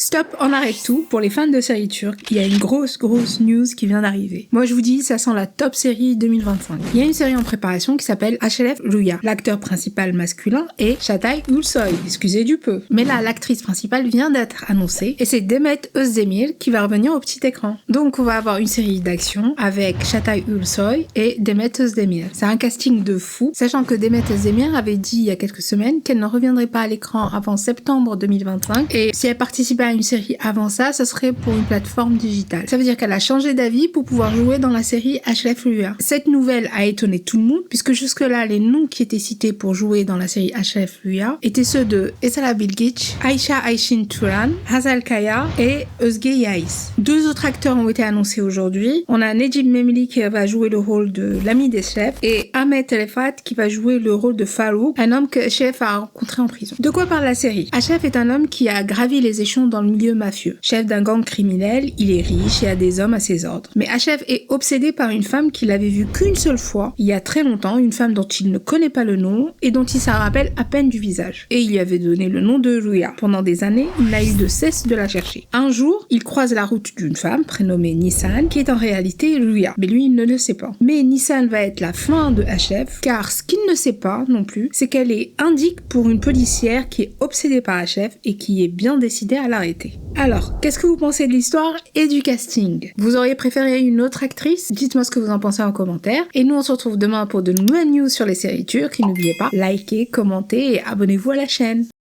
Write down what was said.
Stop, on arrête tout. Pour les fans de séries turques, il y a une grosse news qui vient d'arriver. Moi je vous dis, ça sent la top série 2025. Il y a une série en préparation qui s'appelle HLF Rüya. L'acteur principal masculin est Çağatay Ulusoy, excusez du peu. Mais là, l'actrice principale vient d'être annoncée et c'est Demet Özdemir qui va revenir au petit écran. Donc on va avoir une série d'action avec Çağatay Ulusoy et Demet Özdemir. C'est un casting de fou, sachant que Demet Özdemir avait dit il y a quelques semaines qu'elle ne reviendrait pas à l'écran avant septembre 2025 et si elle participait à une série avant ça, ce serait pour une plateforme digitale. Ça veut dire qu'elle a changé d'avis pour pouvoir jouer dans la série HLF Rüya. Cette nouvelle a étonné tout le monde puisque jusque-là, les noms qui étaient cités pour jouer dans la série HLF Rüya étaient ceux de Esra Bilgiç, Ayşe Ayşin Turan, Hazal Kaya et Özge Yağız. Deux autres acteurs ont été annoncés aujourd'hui. On a Necip Memili qui va jouer le rôle de l'ami des chefs et Ahmet Elefat qui va jouer le rôle de Farouk, un homme que Chef a rencontré en prison. De quoi parle la série? Chef est un homme qui a gravi les échelons dans le milieu mafieux. Chef d'un gang criminel, il est riche et a des hommes à ses ordres. Mais Chef est obsédé par une femme qu'il avait vue qu'une seule fois, il y a très longtemps, une femme dont il ne connaît pas le nom et dont il s'en rappelle à peine du visage. Et il lui avait donné le nom de Rüya. Pendant des années, il n'a eu de cesse de la chercher. Un jour, il croise la route d'une femme prénommée Nisan, qui est en réalité Rüya. Mais lui, il ne le sait pas. Mais Nisan va être la fin de Chef, car ce qu'il ne sait pas non plus, c'est qu'elle est indique pour une policière qui est obsédée par Chef et qui est bien décidée à l'arrêter. Alors, qu'est-ce que vous pensez de l'histoire et du casting? Vous auriez préféré une autre actrice? Dites-moi ce que vous en pensez en commentaire. Et nous, on se retrouve demain pour de nouvelles news sur les séries turques. Et n'oubliez pas, likez, commentez et abonnez-vous à la chaîne.